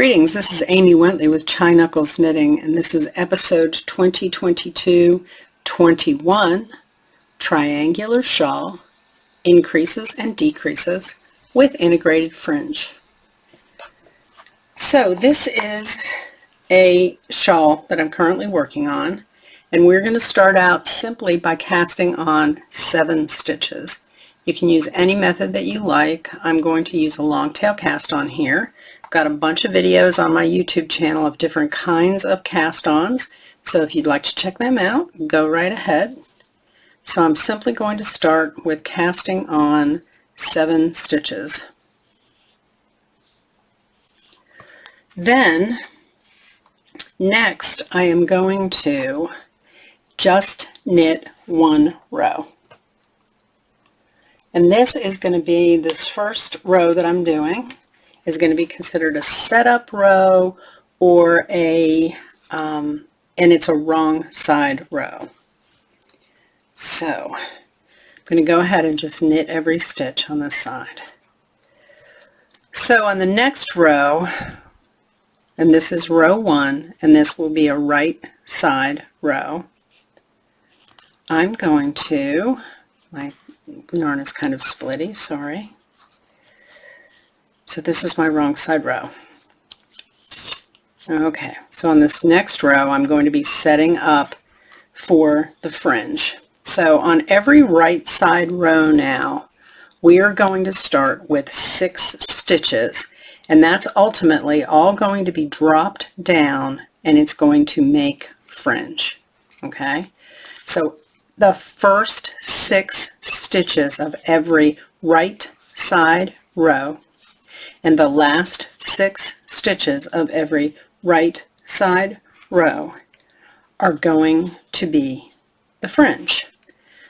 Greetings, this is Amy Wentley with Chi Knuckles Knitting, and this is episode 2022-21, Triangular Shawl, Increases and Decreases with Integrated Fringe. So this is a shawl that I'm currently working on, and we're going to start out simply by casting on 7 stitches. You can use any method that you like. I'm going to use a long tail cast on here. I've got a bunch of videos on my YouTube channel of different kinds of cast-ons, so if you'd like to check them out, go right ahead. So I'm simply going to start with casting on 7 stitches. Then, next I am going to just knit 1 row. And this is going to be, this first row that I'm doing is going to be considered a setup row or a, and it's a wrong side row. So I'm going to go ahead and just knit every stitch on this side. So on the next row, and this is row 1, and this will be a right side row, I'm going to, my yarn is kind of splitty, sorry. So this is my wrong side row. Okay, so on this next row I'm going to be setting up for the fringe. So on every right side row now we are going to start with 6 stitches, and that's ultimately all going to be dropped down and it's going to make fringe. Okay, so the first 6 stitches of every right side row and the last 6 stitches of every right side row are going to be the fringe.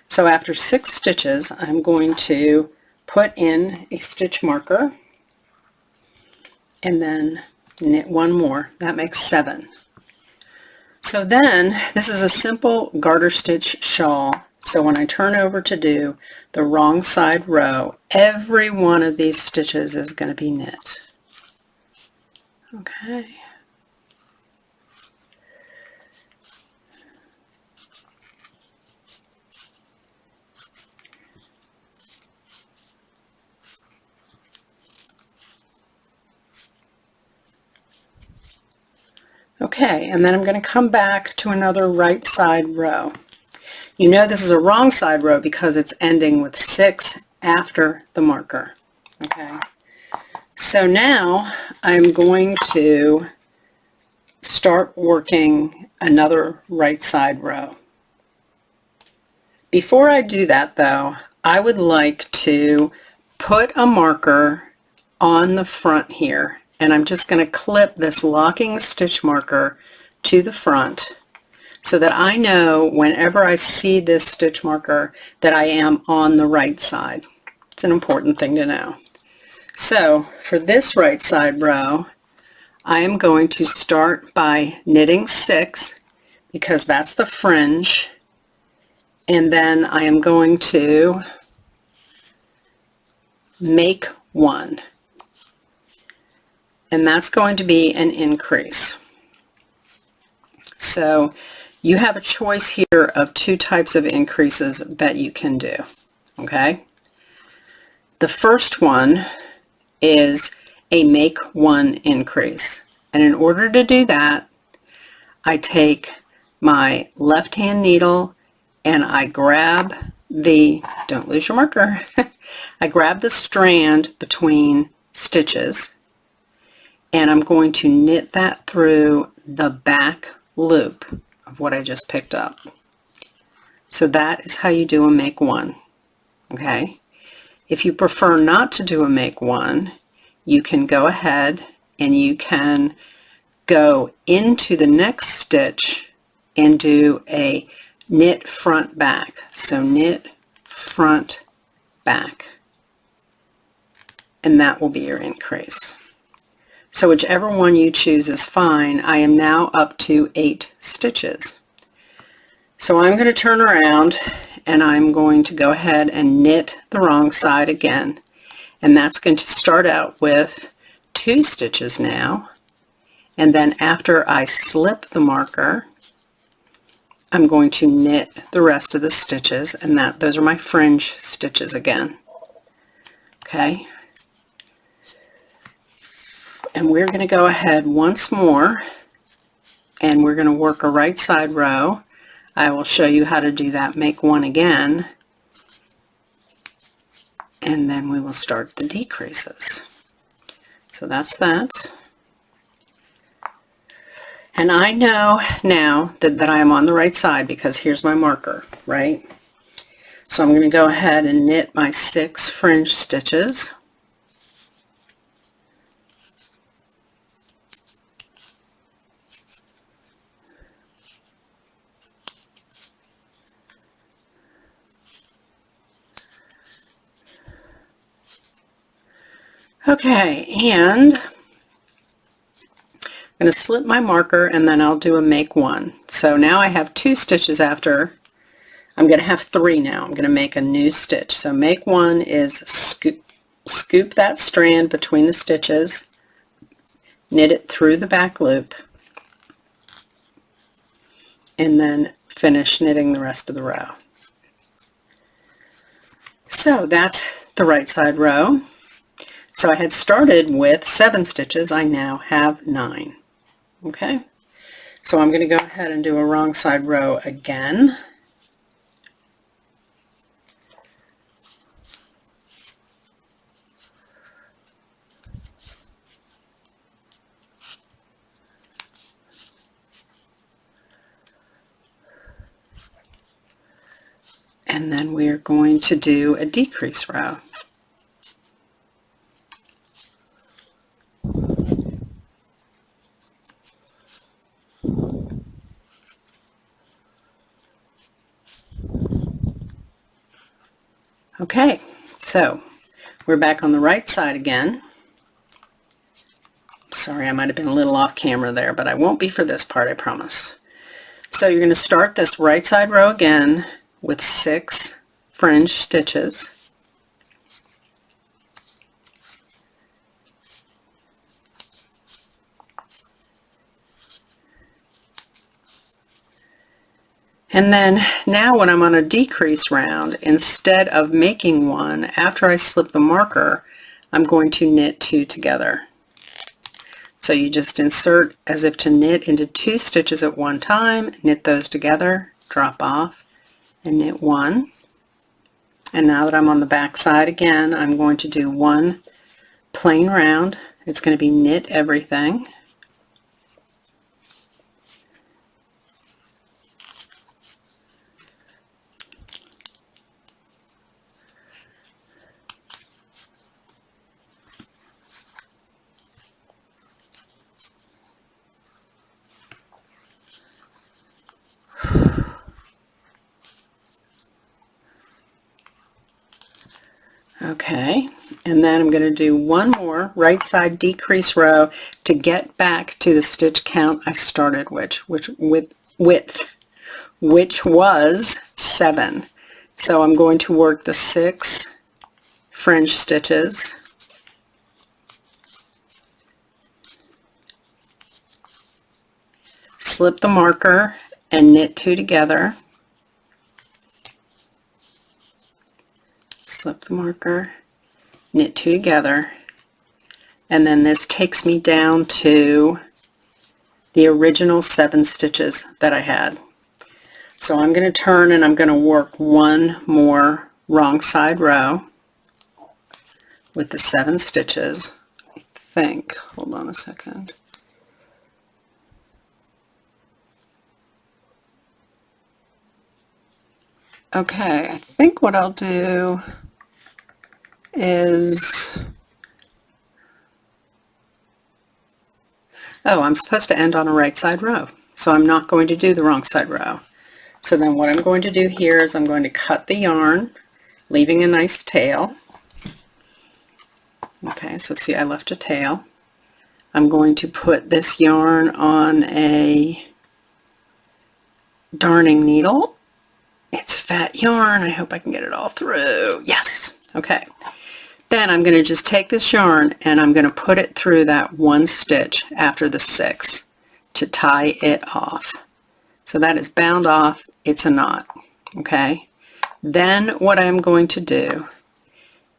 So after 6 stitches I'm going to put in a stitch marker and then knit 1 more. That makes 7. So then, this is a simple garter stitch shawl. So when I turn over to do the wrong side row, every one of these stitches is going to be knit. Okay. Okay, and then I'm going to come back to another right side row. You know this is a wrong side row because it's ending with 6 after the marker. Okay, so now I'm going to start working another right side row. Before I do that though, I would like to put a marker on the front here. And I'm just going to clip this locking stitch marker to the front so that I know whenever I see this stitch marker that I am on the right side. It's an important thing to know. So for this right side row, I am going to start by knitting 6 because that's the fringe, and then I am going to make 1. And that's going to be an increase. So you have a choice here of 2 types of increases that you can do. Okay? The first one is a make 1 increase. And in order to do that, I take my left hand needle and I grab the, don't lose your marker, I grab the strand between stitches, and I'm going to knit that through the back loop of what I just picked up. So that is how you do a make 1. Okay? If you prefer not to do a make 1, you can go ahead and you can go into the next stitch and do a knit front back. So knit front back. And that will be your increase. So whichever one you choose is fine. I am now up to 8 stitches. So I'm going to turn around and I'm going to go ahead and knit the wrong side again. And that's going to start out with 2 stitches now. And then after I slip the marker, I'm going to knit the rest of the stitches, and those are my fringe stitches again. Okay. And we're going to go ahead once more, and we're going to work a right side row. I will show you how to do that. Make one again, and then we will start the decreases. So that's that. And I know now that I am on the right side because here's my marker, right? So I'm going to go ahead and knit my 6 fringe stitches. Okay, and I'm going to slip my marker, and then I'll do a make one. So now I have 2 stitches after. I'm going to have 3 now. I'm going to make a new stitch. So make one is scoop that strand between the stitches, knit it through the back loop, and then finish knitting the rest of the row. So that's the right side row. So I had started with 7 stitches. I now have 9. Okay, so I'm going to go ahead and do a wrong side row again. And then we are going to do a decrease row. Okay, so we're back on the right side again. Sorry, I might have been a little off camera there, but I won't be for this part, I promise. So you're going to start this right side row again with 6 fringe stitches. And then now when I'm on a decrease round, instead of making one, after I slip the marker, I'm going to knit 2 together. So you just insert as if to knit into 2 stitches at one time, knit those together, drop off, and knit 1. And now that I'm on the back side again, I'm going to do 1 plain round. It's going to be knit everything. Okay, and then I'm going to do 1 more right side decrease row to get back to the stitch count I started with, which was 7. So I'm going to work the 6 fringe stitches, slip the marker, and knit 2 together. Slip the marker, knit 2 together, and then this takes me down to the original 7 stitches that I had. So I'm going to turn and I'm going to work 1 more wrong side row with the 7 stitches. I think, hold on a second. Okay, I think what I'll do is, I'm supposed to end on a right side row, so I'm not going to do the wrong side row. So then what I'm going to do here is I'm going to cut the yarn, leaving a nice tail. Okay, so see, I left a tail. I'm going to put this yarn on a darning needle. It's fat yarn. I hope I can get it all through. Yes. Okay. Then I'm going to just take this yarn and I'm going to put it through that one stitch after the 6 to tie it off. So that is bound off, it's a knot, okay? Then what I'm going to do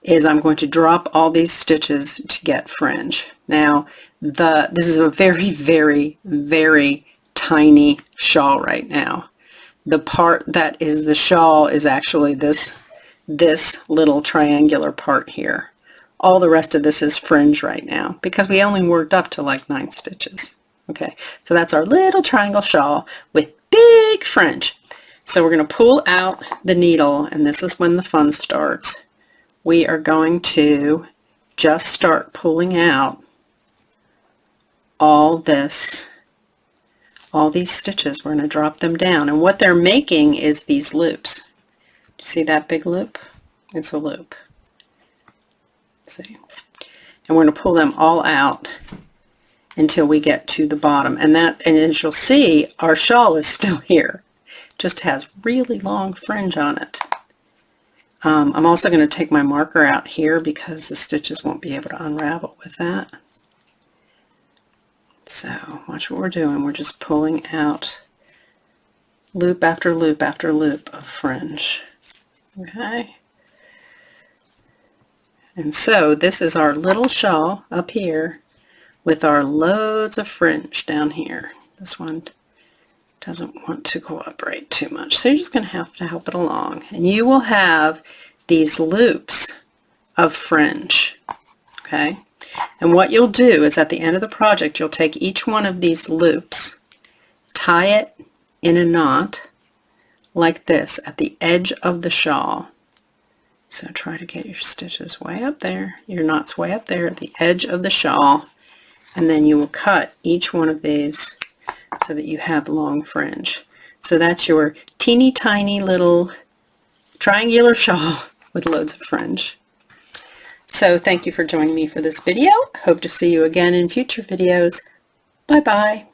is I'm going to drop all these stitches to get fringe. Now, this is a very, very, very tiny shawl right now. The part that is the shawl is actually this little triangular part here. All the rest of this is fringe right now because we only worked up to like 9 stitches. Okay, so that's our little triangle shawl with big fringe. So we're going to pull out the needle, and this is when the fun starts. We are going to just start pulling out all these stitches. We're going to drop them down, and what they're making is these loops. See that big loop? It's a loop. Let's see. And we're going to pull them all out until we get to the bottom, and as you'll see, our shawl is still here. Just has really long fringe on it. I'm also going to take my marker out here because the stitches won't be able to unravel with that. So watch what we're doing. We're just pulling out loop after loop after loop of fringe. Okay. And so this is our little shawl up here with our loads of fringe down here. This one doesn't want to cooperate too much, so you're just going to have to help it along. And you will have these loops of fringe, okay? And what you'll do is at the end of the project, you'll take each one of these loops, tie it in a knot like this at the edge of the shawl. So try to get your stitches way up there, your knots way up there at the edge of the shawl, and then you will cut each one of these so that you have long fringe. So that's your teeny tiny little triangular shawl with loads of fringe. So thank you for joining me for this video. Hope to see you again in future videos. Bye bye.